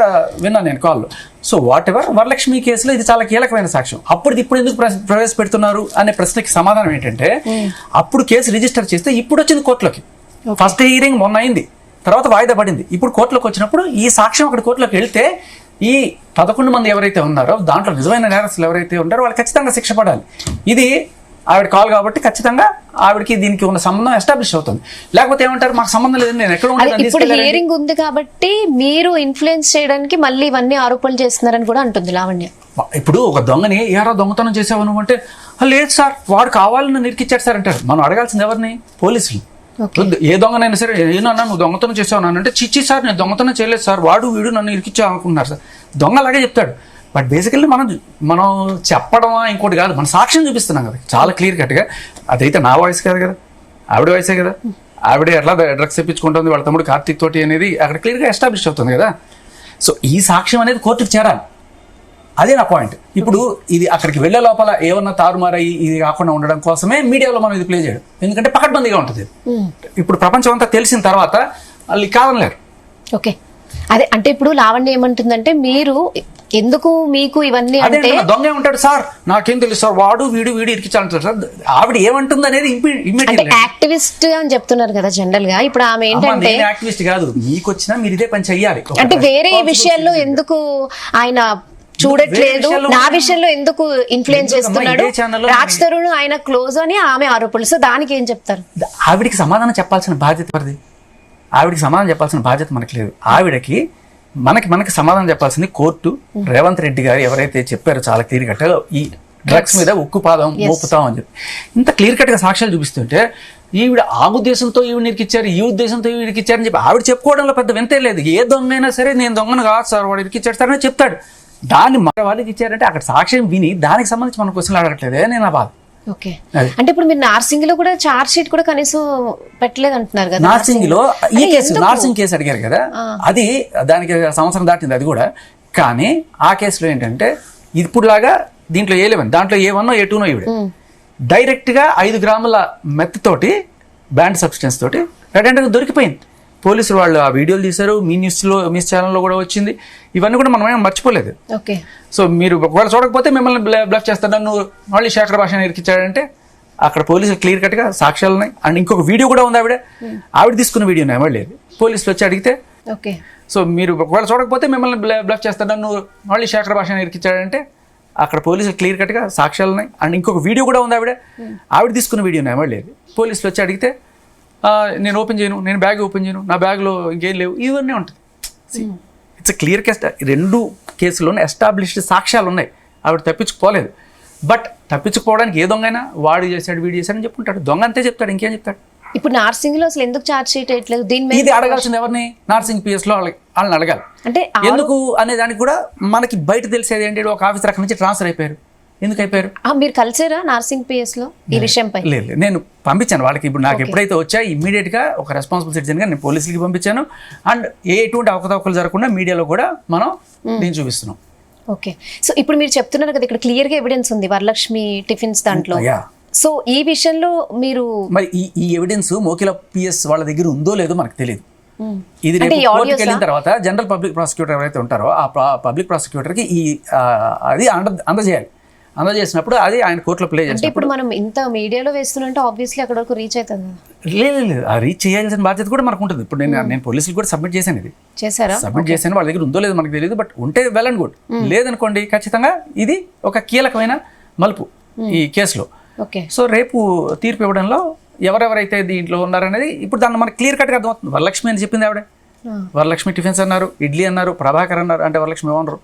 Speaker 4: విన్నాను నేను కాల్లో. సో వాట్ ఎవర్, వరలక్ష్మి కేసులో ఇది చాలా కీలకమైన సాక్ష్యం. అప్పుడు ఇప్పుడు ఎందుకు ప్రవేశపెడుతున్నారు అనే ప్రశ్నకి సమాధానం ఏంటంటే, అప్పుడు కేసు రిజిస్టర్ చేస్తే ఇప్పుడు వచ్చింది కోర్టులోకి. ఫస్ట్ హియరింగ్ మొన్న అయింది, తర్వాత వాయిదా పడింది. ఇప్పుడు కోర్టులోకి వచ్చినప్పుడు ఈ సాక్ష్యం అక్కడ కోర్టులోకి వెళ్తే ఈ 11 మంది ఎవరైతే ఉన్నారో దాంట్లో నిజమైన నేరస్తులు ఎవరైతే ఉన్నారో వాళ్ళు ఖచ్చితంగా శిక్ష పడాలి. ఇది ఆవిడ కాల్ కాబట్టి ఖచ్చితంగా ఆవిడకి దీనికి ఉన్న సంబంధం ఎస్టాబ్లిష్ అవుతుంది. లేకపోతే ఏమంటారు మాకు సంబంధం లేదని నేను ఎక్కడ
Speaker 1: ఇప్పుడు హియరింగ్ ఉంది కాబట్టి మీరు ఇన్ఫ్లుయెన్స్ చేయడానికి మళ్ళీ ఇవన్నీ ఆరోపణలు చేస్తున్నారని కూడా అంటుంది లావణ్య.
Speaker 4: ఇప్పుడు ఒక దొంగని ఏరా దొంగతనం చేసావు నువ్వు అంటే, లేదు సార్ వాడు కావాలని నిరికిచ్చాడు సార్ అంటారు. మనం అడగాల్సింది ఎవరిని? పోలీసులు. ఏ దొంగనైనా సరే ఏనన్నా నువ్వు దొంగతనం చేసావు అంటే, చిచ్చి సార్ నేను దొంగతనం చేయలేదు సార్, వాడు వీడు నన్ను ఇరికిచ్చా అనుకుంటున్నారు సార్. దొంగ అలాగే చెప్తాడు. బట్ బేసికల్లీ మనం చెప్పడమా ఇంకోటి కాదు, మన సాక్ష్యం చూపిస్తున్నాం కదా చాలా క్లియర్ కట్గా. అదైతే నా వాయిస్ కాదు కదా, ఆవిడ వాయిసే కదా. ఆవిడే ఎట్లా డ్రగ్స్ తెప్పించుకుంటుంది వాళ్ళ తమ్ముడు కార్తీక్ తోటి అనేది అక్కడ క్లియర్గా ఎస్టాబ్లిష్ అవుతుంది కదా. సో ఈ సాక్ష్యం అనేది కోర్టుకు చేరాలి. అదే నా పాయింట్. ఇప్పుడు ఇది అక్కడికి వెళ్లే లోపల ఏమన్నా తారుమారయ్యి ఇది కాకుండా ఉండడం కోసమే మీడియాలో మనం ఇది ప్లే చేయడం, ఎందుకంటే పకడ్బందీగా ఉంటుంది. ఇప్పుడు ప్రపంచం అంతా తెలిసిన తర్వాత వాళ్ళు కాదనలేరు.
Speaker 1: ఓకే, అదే అంటే ఇప్పుడు లావణ్య ఏమంటుందంటే, మీరు ఎందుకు మీకు ఇవన్నీ అంటే
Speaker 4: దొంగ ఉంటాడు సార్ నాకేం తెలుసు సార్, వాడు వీడు ఇరికించాలంటారు సార్. ఆవిడ ఏమంటుంది అనేది
Speaker 1: యాక్టివిస్ట్ అని చెప్తున్నారు కదా జనరల్ గా. ఇప్పుడు ఆమె ఏంటంటే
Speaker 4: యాక్టివిస్ట్ కాదు, మీకు వచ్చినా మీరు ఇదే పని చెయ్యాలి.
Speaker 1: అంటే వేరే విషయాల్లో ఎందుకు ఆయన చూడట్లేదు, నా విషయంలో ఎందుకు ఇన్ఫ్లుయెన్స్ చేస్తున్నాడు, రాజ్ తరుణ్ ఆయన క్లోజ్ అని ఆమె ఆరోపణలు. సో దానికి ఏం చెప్తారు?
Speaker 4: ఆవిడికి సమాధానం చెప్పాల్సిన బాధ్యత ఎవరిది? ఆవిడికి సమాధానం చెప్పాల్సిన బాధ్యత మనకి లేదు. ఆవిడకి మనకి సమాధానం చెప్పాల్సింది కోర్టు. రేవంత్ రెడ్డి గారు ఎవరైతే చెప్పారో చాలా క్లియర్ కట్ గా ఈ డ్రగ్స్ మీద ఉక్కుపాదం మోపుతాం అని చెప్పి ఇంత క్లియర్ కట్ గా సాక్ష్యాలు చూపిస్తుంటే, ఈవిడ ఆ ఉద్దేశంతో ఈవిడ ఇరికిచ్చారు, ఈ ఉద్దేశంతో ఈవిడ ఇరికిచ్చారని చెప్పి ఆవిడ చెప్పుకోవడంలో పెద్ద వింతే లేదు. ఏ దొంగైనా సరే నేను దొంగను కాదు సార్ వాడు ఇరికిచ్చాడు సార్ అని చెప్తాడు. దాన్ని మన వాళ్ళకి ఇచ్చారంటే అక్కడ సాక్ష్యం విని దానికి సంబంధించి మన క్వశ్చన్లు అడగట్లేదే నేను నా బాధ.
Speaker 1: ఓకే,
Speaker 4: అది.
Speaker 1: అంటే ఇప్పుడు మీరు నార్సింగ్ లో కూడా చార్జ్ షీట్ కూడా కనీసం పెట్టలేదు అంటున్నారు కదా.
Speaker 4: నార్సింగ్ లో ఈ
Speaker 1: అంటే
Speaker 4: కేసు
Speaker 1: ఎందుకు?
Speaker 4: నార్సింగ్ కేసు అడిగారు కదా, అది దానికి సంవత్సరం దాటింది అది కూడా. కానీ ఆ కేసులో ఏంటంటే ఇప్పుడులాగా దీంట్లో A11 దాంట్లో A1 A2 ఈవిడ డైరెక్ట్ గా 5 గ్రాముల మెత్తతోటి బ్యాండ్ సబ్స్టెన్స్ తోటి రెడ్ దొరికిపోయింది. పోలీసులు వాళ్ళు ఆ వీడియోలు తీశారు, మీ ఛానల్లో కూడా వచ్చింది. ఇవన్నీ కూడా మనం ఏం మర్చిపోలేదు.
Speaker 1: ఓకే,
Speaker 4: సో మీరు ఒకవేళ చూడకపోతే మిమ్మల్ని బ్లఫ్ చేస్తారు, నన్ను మళ్ళీ శేఖర్ భాష ఇరికిచ్చాడంటే అక్కడ పోలీసులు క్లియర్ కట్ గా సాక్ష్యాలు ఉన్నాయి. అండ్ ఇంకొక వీడియో కూడా ఉంది, ఆవిడ తీసుకున్న వీడియో మళ్ళీ పోలీసులు వచ్చి అడిగితే.
Speaker 1: ఓకే,
Speaker 4: సో మీరు ఒకవేళ చూడకపోతే మిమ్మల్ని బ్లఫ్ చేస్తారు, నన్ను మళ్ళీ శేఖర్ భాష ఇరికిచ్చాడంటే అక్కడ పోలీసులు క్లియర్ కట్ గా సాక్ష్యాలు ఉన్నాయి. అండ్ ఇంకొక వీడియో కూడా ఉంది, ఆవిడ తీసుకున్న వీడియో మళ్ళీ పోలీసులు వచ్చి అడిగితే నేను ఓపెన్ చేయను, నేను బ్యాగ్ ఓపెన్ చేయను, నా బ్యాగ్లో ఇంకేం లేవు, ఇవన్నీ ఉంటుంది. It's clear case. రెండు కేసుల్లోనే ఎస్టాబ్లిష్డ్ సాక్ష్యాలు ఉన్నాయి. ఆవిడ తప్పించుకోలేదు. బట్ తప్పించుకోవడానికి ఏ దొంగైనా వాడు చేశాడు వీడు చేశాడని చెప్పుకుంటాడు. దొంగ అంతే చెప్తాడు, ఇంకేం చెప్తాడు.
Speaker 1: ఇప్పుడు నార్సింగ్ లో అసలు ఎందుకు చార్జ్ షీట్ వేయట్లేదు? దీని మీద
Speaker 4: ఇది అడగాల్సింది ఎవరిని? నార్సింగ్ PS లో వాళ్ళని అడగాలి.
Speaker 1: అంటే
Speaker 4: ఎందుకు అనే దానికి కూడా మనకి బయట తెలిసేది ఏంటి, ఒక ఆఫీసర్ అక్కడి నుంచి ట్రాన్స్ఫర్ అయిపోయారు. ఎందుకు అయిపోయారు?
Speaker 1: మీరు కలిసారా నార్సింగ్ PS లో ఈ విషయంపై?
Speaker 4: లేదు, నేను పంపించాను వాళ్ళకి. ఇప్పుడు నాకు ఎప్పుడైతే వచ్చా ఇమ్మీడియట్ గా ఒక రెస్పాన్సిబుల్ సిటిజన్ గా నేను పోలీసులకి పంపించాను. అండ్ ఎటువంటి అవకతవకలు జరగకుండా మీడియాలో కూడా మనం దీన్ని చూపిస్తున్నాం.
Speaker 1: ఓకే, సో ఇప్పుడు మీరు చెప్తున్నారు కదా, ఇక్కడ క్లియర్ గా ఎవిడెన్స్ ఉంది వరలక్ష్మి టిఫిన్స్ దాంట్లో. సో ఈ విషయంలో మీరు
Speaker 4: మరి ఈ ఎవిడెన్స్ మోకిల PS వాళ్ళ దగ్గర ఉందో లేదో మనకు తెలియదు. ఇది
Speaker 1: అంటే
Speaker 4: రేపు
Speaker 1: ఈ
Speaker 4: కోర్టుకి
Speaker 1: audios
Speaker 4: వెళ్ళిన తర్వాత జనరల్ పబ్లిక్ ప్రాసిక్యూటర్ ఎవరైతే ఉంటారో ఆ పబ్లిక్ ప్రాసిక్యూటర్ కి ఈ అది అందజేయాలి. అందజేసినప్పుడు అది ఆయన కోర్టులో ప్లే
Speaker 1: అంటే
Speaker 4: చేసినప్పుడు
Speaker 1: ఇప్పుడు మనం ఇంత మీడియాలో వేస్తున్నట్టు ఆబ్వియస్లీ అక్కడ వరకు రీచ్ అవుతుంది కదా.
Speaker 4: లేదు ఆ రీచ్ చేయాల్సిన బాధ్యత కూడా మనకు ఉంటుంది. ఇప్పుడు నేను పోలీసులకు కూడా సబ్మిట్ చేశాను, ఇది
Speaker 1: చేశారా?
Speaker 4: సబ్మిట్ చేశాను. వాళ్ళ దగ్గర ఉందో లేదో మనకు తెలియదు. బట్ ఉంటే వెల్ అండ్ గుడ్, లేదనుకోండి ఖచ్చితంగా ఇది ఒక కీలకమైన మలుపు ఈ కేసులో.
Speaker 1: ఓకే,
Speaker 4: సో రేపు తీర్పు ఇవ్వడంలో ఎవరెవరైతే దీంట్లో ఉన్నారనేది ఇప్పుడు దాన్ని మనకు క్లియర్ కట్గా అర్థమవుతుంది. వరలక్ష్మి అని చెప్పింది ఆవిడ, వరలక్ష్మి టిఫిన్స్ అన్నారు, ఇడ్లీ అన్నారు, ప్రభాకర్ అన్నారు, అంటే వరలక్ష్మి ఓనరు.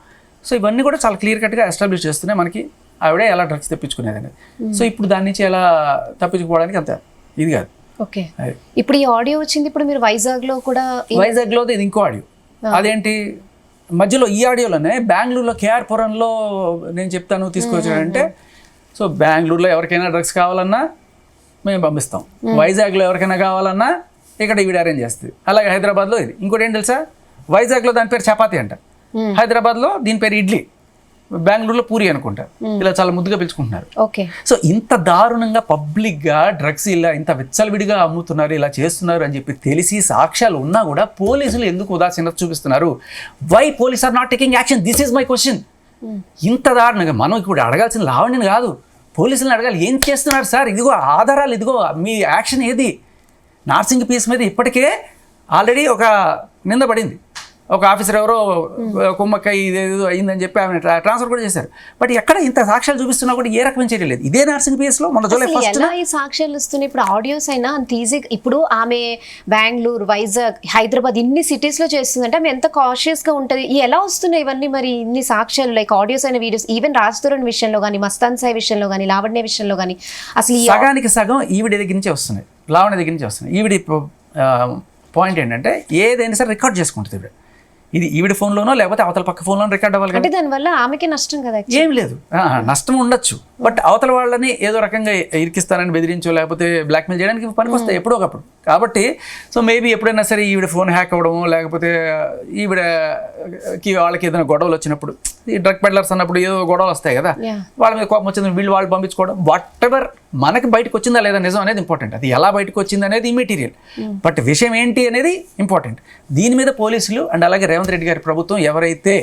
Speaker 4: సో ఇవన్నీ కూడా చాలా క్లియర్ కట్గా ఎస్టాబ్లిష్ చేస్తున్నాయి మనకి ఆవిడే ఎలా డ్రగ్స్ తెప్పించుకునేది అనేది. సో ఇప్పుడు దాని నుంచి ఎలా తప్పించుకోవడానికి అంత ఇది కాదు.
Speaker 1: ఓకే, ఇప్పుడు ఈ ఆడియో వచ్చింది, ఇప్పుడు మీరు వైజాగ్ లో కూడా
Speaker 4: వైజాగ్లో ఇది ఇంకో ఆడియో. అదేంటి మధ్యలో ఈ ఆడియోలోనే బెంగళూరులో KR పురంలో నేను చెప్తాను తీసుకొచ్చానంటే, సో బెంగళూరులో ఎవరికైనా డ్రగ్స్ కావాలన్నా మేము పంపిస్తాం, వైజాగ్లో ఎవరికైనా కావాలన్నా ఇక్కడ ఈవిడ అరేంజ్ చేస్తుంది. అలాగే హైదరాబాద్లో ఇది. ఇంకోటి ఏం తెలుసా, వైజాగ్లో దాని పేరు చపాతీ అంట, హైదరాబాద్లో దీని పేరు ఇడ్లీ, బెంగళూరులో పూరి అనుకుంటా. ఇలా చాలా ముద్దుగా పిలుచుకుంటున్నారు.
Speaker 1: ఓకే,
Speaker 4: సో ఇంత దారుణంగా పబ్లిక్ గా డ్రగ్స్ ఇలా ఇంత విచ్చలవిడిగా అమ్ముతున్నారు, ఇలా చేస్తున్నారు అని చెప్పి తెలిసి సాక్ష్యాలు ఉన్నా కూడా పోలీసులు ఎందుకు ఉదాసీనత చూపిస్తున్నారు? Why police are not taking action? This is my question. ఇంత దారుణంగా మనం ఇప్పుడు అడగాల్సిన లావణ్యని కాదు, పోలీసులను అడగాలి. ఏం చేస్తున్నారు సార్? ఇదిగో ఆధారాలు, ఇదిగో మీ యాక్షన్ ఏది? నార్సింగ్ PS మీద ఇప్పటికే ఆల్రెడీ ఒక నింద పడింది. ఒక ఆఫీసర్ ఎవరో కుమ్మక్క ఇదేదో అయిందని చెప్పి ఆమె ట్రాన్స్ఫర్ కూడా చేశారు. బట్ ఎక్కడ ఇంత సాక్ష్యాలు చూపిస్తున్నా కూడా ఏ రకమైన చర్య లేదు. ఇదే నార్సింగ్ PS లో మన జూలై 1st
Speaker 1: ఎలా ఈ సాక్ష్యాలు వస్తున్నాయి? ఇప్పుడు ఆడియోస్ అయినా అంత ఈజీ. ఇప్పుడు ఆమె బెంగళూరు, వైజాగ్, హైదరాబాద్ ఇన్ని సిటీస్ లో చేస్తుందంటే ఆమె ఎంత కాషియస్ గా ఉంటది. ఎలా వస్తున్నాయి ఇవన్నీ మరి ఇన్ని సాక్ష్యాలు? లైక్ ఆడియోస్ అయిన వీడియోస్, ఈవెన్ రాజ్తోరణ్ విషయంలో కానీ, మస్తాన్ సాయి విషయంలో కానీ, లావణ్య విషయంలో కానీ అసలు
Speaker 4: సగానికి సగం ఈవిడ దగ్గర నుంచే వస్తున్నాయి, లావణ్య దగ్గర నుంచి వస్తున్నాయి. ఈవిడ పాయింట్ ఏంటంటే ఏదైనా సరే రికార్డ్ చేసుకుంటుంది ఈవిడ. ఇది ఈవిడ ఫోన్లోనో లేకపోతే అవతల పక్క ఫోన్లోనో రికార్డ్ అవ్వాలి కదా.
Speaker 1: అంటే దానివల్ల ఆమెకి నష్టం కదా?
Speaker 4: ఏం లేదు, నష్టం ఉండొచ్చు. బట్ అవతల వాళ్ళని ఏదో రకంగా ఇరికిస్తానని బెదిరించో లేకపోతే బ్లాక్మెయిల్ చేయడానికి పనికొస్తాయి ఎప్పుడో ఒకప్పుడు. కాబట్టి సో మేబీ ఎప్పుడైనా సరే ఈవిడ ఫోన్ హ్యాక్ అవ్వడము, లేకపోతే ఈవిడకి వాళ్ళకి ఏదైనా గొడవలు వచ్చినప్పుడు, ఈ డ్రగ్ పెడ్లర్స్ అన్నప్పుడు ఏదో గొడవలు వస్తాయి కదా, వాళ్ళ మీద కోపం వచ్చింది వాళ్ళు పంపించుకోవడం, వాట్ ఎవర్ మనకి బయటకు వచ్చిందా లేదా నిజం అనేది ఇంపార్టెంట్. అది ఎలా బయటకు వచ్చింది అనేది ఇమ్మెటీరియల్, బట్ విషయం ఏంటి అనేది ఇంపార్టెంట్. దీని మీద పోలీసులు అండ్ అలాగే రేవంత్ రెడ్డి గారి ప్రభుత్వం ఎవరైతే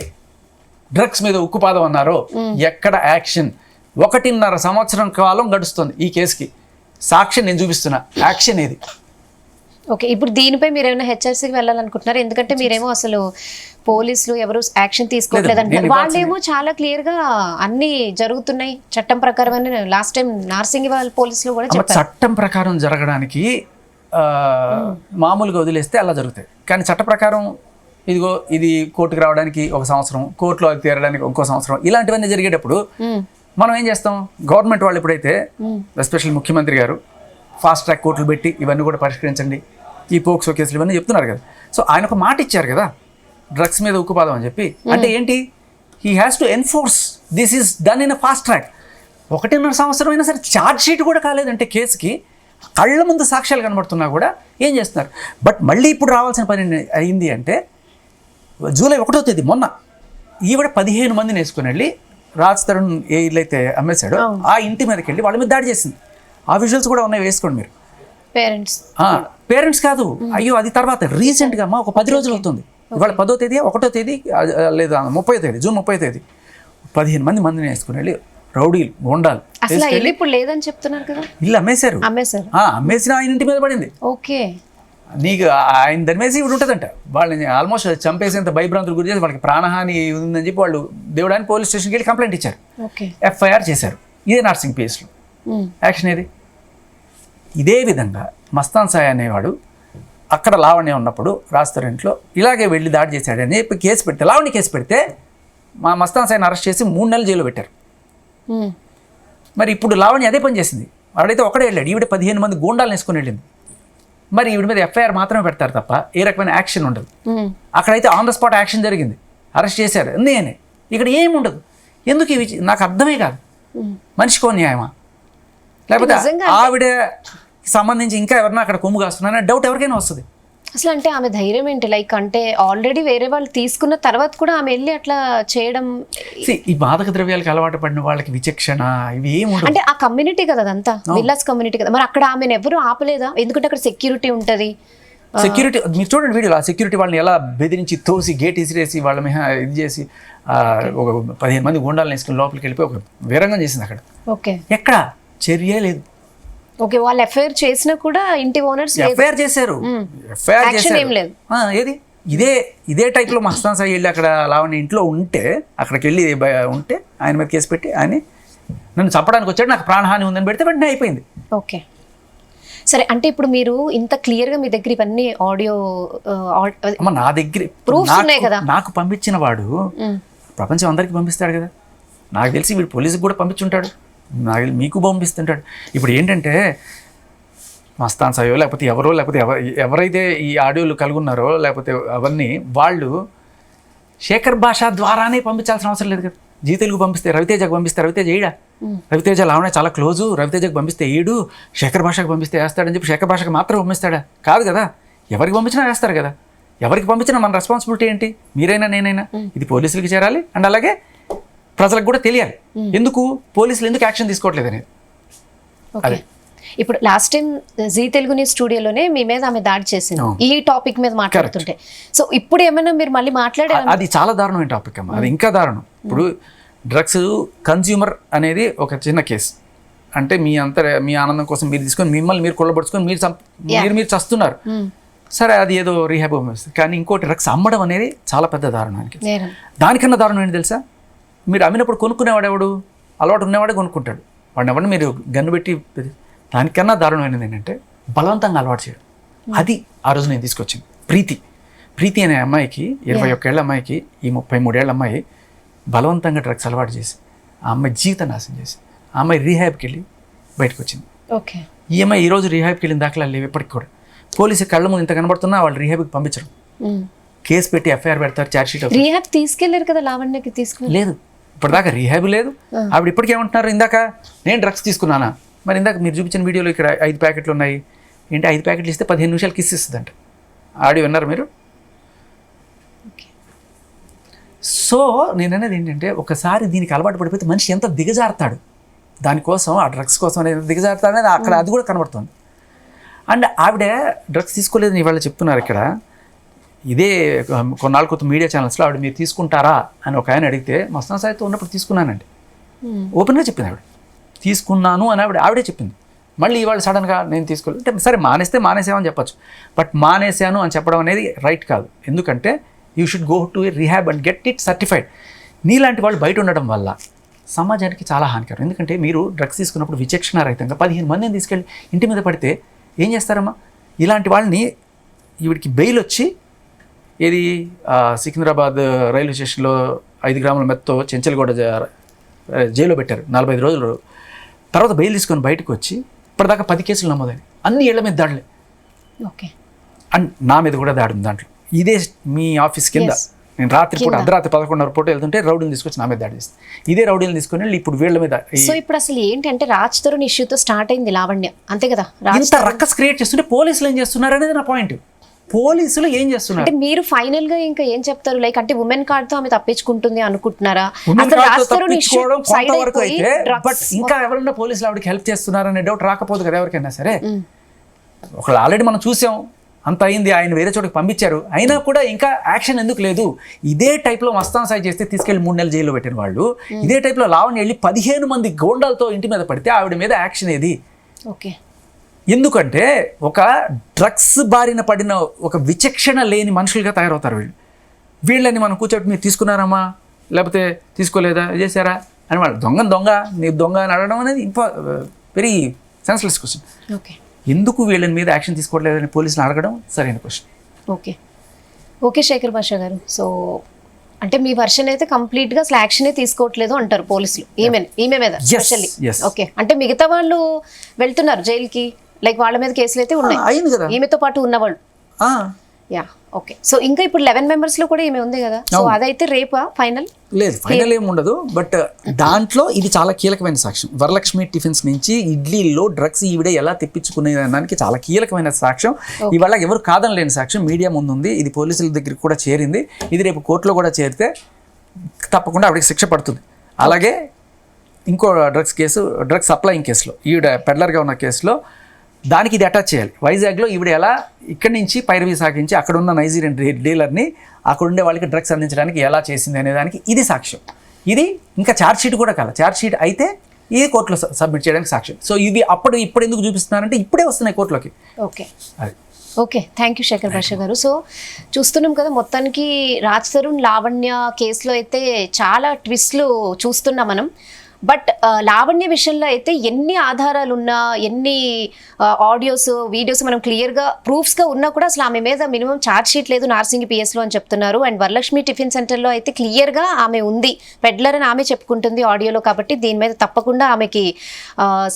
Speaker 4: డ్రగ్స్ మీద ఉక్కుపాదం అన్నారో ఎక్కడ యాక్షన్? 1.5 సంవత్సరం కాలం గడుస్తుంది ఈ కేసుకి. సాక్ష్యం నేను చూపిస్తున్నా, యాక్షన్ ఏది?
Speaker 1: ఓకే, ఇప్పుడు దీనిపై మీరు ఏమైనా హెచ్ఆర్సీకి వెళ్ళాలనుకుంటున్నారు? ఎందుకంటే మీరేమో అసలు పోలీసులు ఎవరు యాక్షన్ తీసుకోవట్లేదు అంటున్నారు, వాళ్ళేమో చాలా క్లియర్ గా అన్ని జరుగుతున్నాయి చట్టం ప్రకారం అని లాస్ట్ టైం నార్సింగ్ వాళ్ళ పోలీసులు కూడా చెప్పారు.
Speaker 4: చట్టం ప్రకారం జరగడానికి మామూలుగా వదిలేస్తే అలా జరుగుతాయి. కానీ చట్ట ప్రకారం ఇదిగో ఇది కోర్టుకు రావడానికి 1 సంవత్సరం, కోర్టులో తీరడానికి 1 సంవత్సరం, ఇలాంటివన్నీ జరిగేటప్పుడు మనం ఏం చేస్తాం? గవర్నమెంట్ వాళ్ళు ఎప్పుడైతే ఎస్పెషల్లీ ముఖ్యమంత్రి గారు ఫాస్ట్ ట్రాక్ కోర్టులు పెట్టి ఇవన్నీ కూడా పరిష్కరించండి, ఈ పోక్సో కేసులు ఇవన్నీ చెప్తున్నారు కదా. సో ఆయన ఒక మాట ఇచ్చారు కదా, డ్రగ్స్ మీద ఉక్కుపాదం అని చెప్పి. అంటే ఏంటి? He has to enforce this is done in a fast track. 1.5 సంవత్సరం అయినా సరే ఛార్జ్ షీట్ కూడా కాలేదంటే కేసుకి, కళ్ళ ముందు సాక్ష్యాలు కనబడుతున్నా కూడా ఏం చేస్తున్నారు? బట్ మళ్ళీ ఇప్పుడు రావాల్సిన పని అయింది అంటే జూలై 1వ తేదీ మొన్న ఈవిడ 15 మందిని వేసుకుని వెళ్ళి రాజ్ తరుణ్ ఏ ఇల్లు అయితే అమ్మేశాడో ఆ ఇంటి మీదకి వెళ్ళి వాళ్ళ మీద దాడి చేసింది. ఆ విజువల్స్ కూడా ఉన్నాయి, వేసుకోండి మీరు. పేరెంట్స్ కాదు, అయ్యో అది తర్వాత రీసెంట్గా అమ్మా ఒక 10 రోజులు అవుతుంది. ఇవాళ 10వ తేదీ 1వ తేదీ లేదా 30వ తేదీ జూన్ 30వ తేదీ 15 మందిని వేసుకుని వెళ్ళి రౌడీలు గోండాలు
Speaker 1: అసలు ఇప్పుడు లేదని చెప్తున్నారు కదా,
Speaker 4: ఇల్లు అమ్మేశారు. అమ్మేసిన ఆయన ఇంటి మీద పడింది.
Speaker 1: ఓకే,
Speaker 4: నీకు ఆయన దరిమేసి ఇప్పుడు ఉంటుందంట. వాళ్ళని ఆల్మోస్ట్ చంపేసేంత భయభ్రాంతులు గురి చేసి వాళ్ళకి ప్రాణహాని ఉందని చెప్పి వాళ్ళు దేవుడాన్ని పోలీస్ స్టేషన్కి వెళ్ళి కంప్లైంట్ ఇచ్చారు, ఎఫ్ఐఆర్ చేశారు. ఇదే నర్సింగ్ పేస్లో యాక్షన్ ఏది. ఇదే విధంగా మస్తాన్ సాయి అనేవాడు అక్కడ లావణ్య ఉన్నప్పుడు రెస్టారెంట్లో ఇలాగే వెళ్ళి దాడి చేశాడని చెప్పి కేసు పెడితే, లావణ్య కేసు పెడితే మా మస్తాన్ సాయిని అరెస్ట్ చేసి 3 నెలలు జైలు పెట్టారు. మరి ఇప్పుడు లావణ్య అదే పని చేసింది. వాడైతే ఒకడే వెళ్ళాడు, ఈవిడ 15 మంది గూండాలను వేసుకుని వెళ్ళింది. మరి ఈవిడ మీద ఎఫ్ఐఆర్ మాత్రమే పెడతారు తప్ప ఏ రకమైన యాక్షన్ ఉండదు. అక్కడైతే ఆన్ ద స్పాట్ యాక్షన్ జరిగింది, అరెస్ట్ చేశారు, నేనే. ఇక్కడ ఏమి ఉండదు. ఎందుకు ఇవి నాకు అర్థమే కాదు. మనిషికో న్యాయమా? లేకపోతే ఆవిడ సంబంధించి ఇంకా ఎవరన్నా అక్కడ కొమ్ము కాస్తున్నారనే డౌట్ ఎవరికైనా వస్తుంది.
Speaker 1: అసలు అంటే ఆమె ధైర్యం ఏంటి? లైక్ అంటే ఆల్రెడీ వేరే వాళ్ళు తీసుకున్న తర్వాత కూడా ఆమె వెళ్ళి అట్లా చేయడం.
Speaker 4: ఈ మాదక ద్రవ్యాలకు అలవాటు పడిన వాళ్ళకి విచక్షణ ఇవి ఏముండదు.
Speaker 1: అంటే ఆ కమ్యూనిటీ కదా అదంతా, విల్లాస్ కమ్యూనిటీ కదా. మరి అక్కడ ఆమెను ఎవరు ఆపలేదా? ఎందుకంటే అక్కడ సెక్యూరిటీ ఉంటది.
Speaker 4: సెక్యూరిటీ మీరు చూడండి వీడియోలో, ఆ సెక్యూరిటీ వాళ్ళని ఎలా బెదిరించి తోసి గేట్ ఇసిరేసి వాళ్ళ మీద ఇది చేసి ఒక 15 మంది గుండాలను వేసుకుని లోపలికి వెళ్ళిపోయి ఒక వీరంగం చేసింది అక్కడ.
Speaker 1: ఓకే,
Speaker 4: ఎక్కడ చర్య లేదు.
Speaker 1: ఓకే, వాళ్ళు ఎఫ్ఐఆర్ చేసినా కూడా ఇంటి ఓనర్స్
Speaker 4: ఎఫ్ఐఆర్ చేశారు, ఎఫ్ఐఆర్ చేశారు. ఏది ఇదే టైప్లో మస్తాన్ సాయి వెళ్ళి అక్కడ లావణ్య ఇంట్లో ఉంటే, అక్కడికి వెళ్ళి ఉంటే ఆయన మీద కేసు పెట్టి ఆయన నన్ను చంపడానికి వచ్చాడు, నాకు ప్రాణహాని ఉందని పెడితే వెంటనే అయిపోయింది.
Speaker 1: ఓకే, సరే. అంటే ఇప్పుడు మీరు ఇంత క్లియర్ గా మీ దగ్గర ఇవన్నీ ఆడియో
Speaker 4: నా దగ్గర
Speaker 1: ప్రూఫ్స్ ఉన్నాయి కదా,
Speaker 4: నాకు పంపించిన వాడు ప్రపంచం అందరికి పంపిస్తాడు కదా. నాకు తెలిసి వీడు పోలీసుకి కూడా పంపించుంటాడు, నాకు మీకు పంపిస్తుంటాడు. ఇప్పుడు ఏంటంటే మస్తాన్ సాయో లేకపోతే ఎవరో లేకపోతే ఎవరైతే ఈ ఆడియోలు కలుగున్నారో లేకపోతే అవన్నీ వాళ్ళు శేఖర్ భాష ద్వారానే పంపించాల్సిన అవసరం లేదు కదా. జీ తెలుగు పంపిస్తే రవితేజకు పంపిస్తే రవితేజ ఏడా, రవితేజ లావణ్య చాలా క్లోజు, రవితేజకు పంపిస్తే ఏడు, శేఖర్ భాషకు పంపిస్తే వేస్తాడని చెప్పి శేఖర్ భాషకు మాత్రం పంపిస్తాడా? కాదు కదా, ఎవరికి పంపించినా వేస్తారు కదా. ఎవరికి పంపించినా మన రెస్పాన్సిబిలిటీ ఏంటి? మీరైనా నేనైనా ఇది పోలీసులకి చేరాలి, అండ్ అలాగే ప్రజలకు కూడా తెలియాలి. ఎందుకు పోలీసులు ఎందుకు యాక్షన్ తీసుకోవట్లేదు అనేది.
Speaker 1: అదే ఇప్పుడు last time Zee Telugu news స్టూడియోలోనే మీ మీద ఆమె దాడి చేసింది ఈ టాపిక్ మీద మాట్లాడుతుంటే. సో ఇప్పుడు ఏమైనా మీరు మళ్ళీ మాట్లాడారు?
Speaker 4: అది చాలా దారుణమైన టాపిక్ అమ్మా, అది ఇంకా దారుణం. ఇప్పుడు డ్రగ్స్ కన్స్యూమర్ అనేది ఒక చిన్న కేసు. అంటే మీ ఆనందం కోసం మీరు తీసుకొని మిమ్మల్ని మీరు కొల్లబడుచుకొని మీరు చస్తున్నారు. సరే, అది ఏదో రీహాబ్ పంపిస్తుంది. కానీ ఇంకోటి డ్రగ్స్ అమ్మడం అనేది చాలా పెద్ద దారుణానికి. దానికన్నా దారుణం ఏంటి తెలుసా? మీరు అమ్మినప్పుడు కొనుక్కునేవాడు ఎవడు? అలవాటు ఉన్నవాడే కొనుక్కుంటాడు. వాడిని ఎవరిని మీరు గన్ను పెట్టి. దానికన్నా దారుణమైనది ఏంటంటే బలవంతంగా అలవాటు చేయడం. అది ఆ రోజు నేను తీసుకొచ్చింది. ప్రీతి అనే అమ్మాయికి 21 ఏళ్ళ అమ్మాయికి ఈ 33 ఏళ్ళ అమ్మాయి బలవంతంగా డ్రగ్స్ అలవాటు చేసి ఆ అమ్మాయి జీవితం నాశనం చేసి ఆ అమ్మాయి రీహాబ్కి వెళ్ళి బయటకు వచ్చింది.
Speaker 1: ఓకే,
Speaker 4: ఈ అమ్మాయి ఈ రోజు రీహాబ్కి వెళ్ళిన దాఖలా లేవు ఇప్పటికి కూడా. పోలీసు కళ్ళ ముందు ఇంత కనబడుతున్నా వాళ్ళు రీహాబ్కి పంపించరు, కేసు పెట్టి ఎఫ్ఐఆర్ పెడతారు, ఛార్జ్ షీట్.
Speaker 1: రీహాబ్ తీసుకెళ్లారు కదా లావణ్యకి?
Speaker 4: లేదు, ఇప్పటిదాకా రీహాబ్ లేదు. ఆవిడ ఇప్పటికే ఏమంటున్నారు, ఇందాక నేను డ్రగ్స్ తీసుకున్నానా? మరి ఇందాక మీరు చూపించిన వీడియోలో ఇక్కడ 5 ప్యాకెట్లు ఉన్నాయి ఏంటి, 5 ప్యాకెట్లు ఇస్తే 15 నిమిషాలు కిస్ ఇస్తుందంట. ఆడియో విన్నారు మీరు? సో నేను అనేది ఏంటంటే, ఒకసారి దీనికి అలవాటు పడిపోతే మనిషి ఎంత దిగజారుతాడు, దానికోసం ఆ డ్రగ్స్ కోసం అనేది దిగజారుతాడు అనేది అక్కడ అది కూడా కనబడుతుంది. అండ్ ఆవిడ డ్రగ్స్ తీసుకోలేదని ఇవాళ చెప్తున్నారు ఇక్కడ. ఇదే కొన్నాళ్ళ కొత్త మీడియా ఛానల్స్లో ఆవిడ మీరు తీసుకుంటారా అని ఒక ఆయన అడిగితే, మస్తాన్ సాయితో ఉన్నప్పుడు తీసుకున్నానండి ఓపెన్గా చెప్పింది ఆవిడ. తీసుకున్నాను అని ఆవిడే చెప్పింది. మళ్ళీ ఇవాళ సడన్గా నేను తీసుకోలేదు అంటే, సరే మానేస్తే మానేసామని చెప్పచ్చు, బట్ మానేసాను అని చెప్పడం అనేది రైట్ కాదు. ఎందుకంటే you should go to rehab and get it certified. నీలాంటి వాళ్ళు బయట ఉండడం వల్ల సమాజానికి చాలా హానికరం. ఎందుకంటే మీరు డ్రగ్స్ తీసుకున్నప్పుడు విచక్షణారహితంగా 15 మందిని తీసుకెళ్ళి ఇంటి మీద పడితే ఏం చేస్తారమ్మా? ఇలాంటి వాళ్ళని ఈవిడికి బెయిల్ వచ్చి ఏది సికింద్రాబాద్ రైల్వే స్టేషన్లో 5 గ్రాముల మెత్తో చెంచల్గూడ జైల్లో పెట్టారు 45 రోజులు. తర్వాత బెయిల్ తీసుకొని బయటకు వచ్చి ఇప్పటిదాకా 10 కేసులు నమోదైనాయి. అన్ని ఏళ్ల మీద దాడులే.
Speaker 1: ఓకే,
Speaker 4: అండ్ నా మీద కూడా దాడి ఉంది దాంట్లో. ఇదే మీ ఆఫీస్ కింద నేను రాత్రిపూట అర్ధరాత్రి 11:30 పూట వెళ్తుంటే రౌడీని తీసుకొచ్చి నా మీద దాడి చేస్తాను. ఇదే రౌడీని తీసుకుని వెళ్ళి ఇప్పుడు వీళ్ళ మీద
Speaker 1: సో ఇప్పుడు అసలు ఏంటంటే రాజ్ తరుణ్ ఇష్యూతో స్టార్ట్ అయింది లావణ్య, అంతే కదా?
Speaker 4: ఇంత రక్కస్ క్రియేట్ చేస్తుంటే పోలీసులు ఏం చేస్తున్నారు అనేది నా పాయింట్. పోలీసులు ఏం చేస్తున్నారు
Speaker 1: అంటే మీరు ఫైనల్ గా ఇంకా ఏం చెప్తారు? లైక్ అంటే ఉమెన్ కార్డ్ తో ఆమె తప్పించుకుంటుంది అనుకుంటున్నారా?
Speaker 4: Women
Speaker 1: అసలు
Speaker 4: card తో
Speaker 1: రాజ్ తరుణ్ ఇష్యూ
Speaker 4: తప్పించుకోవడం
Speaker 1: సైడ్
Speaker 4: కొంతవరకు
Speaker 1: అయిపోయి
Speaker 4: అయితే,
Speaker 1: drugs
Speaker 4: బట్ ఇంకా ఎవరైనా పోలీసులు ఆవిడకి హెల్ప్ చేస్తున్నారనే డౌట్ రాకపోదు కదా ఎవరికైనా సరే. ఒకళ్ళు ఆల్రెడీ మనం చూసాం, అంత అయింది, ఆయన వేరే చోటుకి పంపించారు, అయినా కూడా ఇంకా యాక్షన్ ఎందుకు లేదు? ఇదే టైప్లో మస్తాన్ సాయి చేస్తే తీసుకెళ్లి 3 నెలలు జైల్లో పెట్టిన వాళ్ళు, ఇదే టైప్లో లావణ్య వెళ్ళి 15 మంది గోండాలతో ఇంటి మీద పడితే ఆవిడ మీద యాక్షన్ ఏది?
Speaker 1: ఓకే,
Speaker 4: ఎందుకంటే ఒక డ్రగ్స్ బారిన పడిన ఒక విచక్షణ లేని మనుషులుగా తయారవుతారు వీళ్ళు. వీళ్ళని మనం కూర్చోబెట్టి మీరు తీసుకున్నారమ్మా, లేకపోతే తీసుకోలేదా, చేశారా అని వాళ్ళు దొంగ నీ దొంగ అని అడగడం అనేది వెరీ సెన్స్లెస్ క్వశ్చన్.
Speaker 1: ఓకే,
Speaker 4: ఎందుకు వీళ్ళని మీద యాక్షన్ తీసుకోవట్లేదని పోలీసులు అడగడం సరైన క్వశ్చన్.
Speaker 1: ఓకే, ఓకే శేఖర్ భాష గారు. సో అంటే మీ వర్షన్ అయితే కంప్లీట్ గా అసలు యాక్షనే తీసుకోవట్లేదు అంటారు పోలీసులు ఈమె మీద స్పెషల్లీ.
Speaker 4: yes.
Speaker 1: ఓకే, అంటే మిగతా వాళ్ళు వెళ్తున్నారు జైలుకి, లైక్ వాళ్ళ మీద కేసులు అయితే ఉన్నాయి
Speaker 4: అయింది కదా
Speaker 1: ఈమెతో పాటు ఉన్నవాళ్ళు. Yeah, okay. సో ఇంకా ఇప్పుడు 11 మెంబర్స్ లో కూడా ఈమె ఉంది కదా, సో అదైతే రేపా ఫైనల్?
Speaker 4: లేదు, ఫైనల్ ఏమి ఉండదు, బట్ దాంట్లో ఇది చాలా కీలకమైన సాక్ష్యం. వరలక్ష్మి టిఫిన్స్ నుంచి ఇడ్లీలో డ్రగ్స్ ఈవిడ ఎలా తెప్పించుకునే దానికి చాలా కీలకమైన సాక్ష్యం. ఇవాళ ఎవరు కాదనలేని సాక్ష్యం మీడియా ముందుంది. ఇది పోలీసుల దగ్గరికి కూడా చేరింది. ఇది రేపు కోర్టులో కూడా చేరితే తప్పకుండా ఆవిడకి శిక్ష పడుతుంది. అలాగే ఇంకో డ్రగ్స్ సప్లయింగ్ కేసులో, ఈవిడ పెడ్లర్గా ఉన్న కేసులో దానికి ఇది అటాచ్ చేయాలి. వైజాగ్లో ఈవిడ ఎలా ఇక్కడి నుంచి పైరవీ సాగించి అక్కడ ఉన్న నైజీరియన్ డీలర్ని అక్కడ ఉండే వాళ్ళకి డ్రగ్స్ అందించడానికి ఎలా చేసింది అనే దానికి ఇది సాక్ష్యం. ఇది ఇంకా ఛార్జ్షీట్ కూడా కాదు, ఛార్జ్షీట్ అయితే ఇది కోర్టులో సబ్మిట్ చేయడానికి సాక్ష్యం. సో ఇవి ఇప్పుడు ఎందుకు చూపిస్తున్నారంటే ఇప్పుడే వస్తున్నాయి కోర్టులోకి.
Speaker 1: ఓకే,
Speaker 4: అది
Speaker 1: ఓకే, థ్యాంక్ యూ శేఖర్ భాష గారు. సో చూస్తున్నాం కదా, మొత్తానికి రాజ్ తరుణ్ లావణ్య కేసులో అయితే చాలా ట్విస్ట్లు చూస్తున్నాం మనం. బట్ లావణ్య విషయంలో అయితే ఎన్ని ఆధారాలు ఉన్నా, ఎన్ని ఆడియోస్ వీడియోస్ మనం క్లియర్గా ప్రూఫ్స్గా ఉన్నా కూడా అసలు ఆమె మీద మినిమం ఛార్జ్ షీట్ లేదు నార్సింగి పిఎస్లో అని చెప్తున్నారు. అండ్ వరలక్ష్మి టిఫిన్ సెంటర్లో అయితే క్లియర్గా ఆమె ఉంది, పెడ్లర్ అని ఆమె చెప్పుకుంటుంది ఆడియోలో. కాబట్టి దీని మీద తప్పకుండా ఆమెకి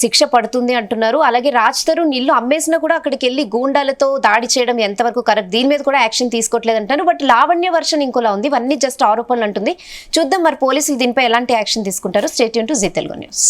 Speaker 1: శిక్ష పడుతుంది అంటున్నారు. అలాగే రాజ్ తరుణ్ ఇల్లు అమ్మేసినా కూడా అక్కడికి వెళ్ళి గూండాలతో దాడి చేయడం ఎంతవరకు కరెక్ట్, దీని మీద కూడా యాక్షన్ తీసుకోవట్లేదు అంటారు. బట్ లావణ్య వర్షన్ ఇంకోలా ఉంది, ఇవన్నీ జస్ట్ ఆరోపణలు అంటుంది. చూద్దాం మరి పోలీసులు దీనిపై ఎలాంటి యాక్షన్ తీసుకుంటారో. Stay tune to Zee Telugu news.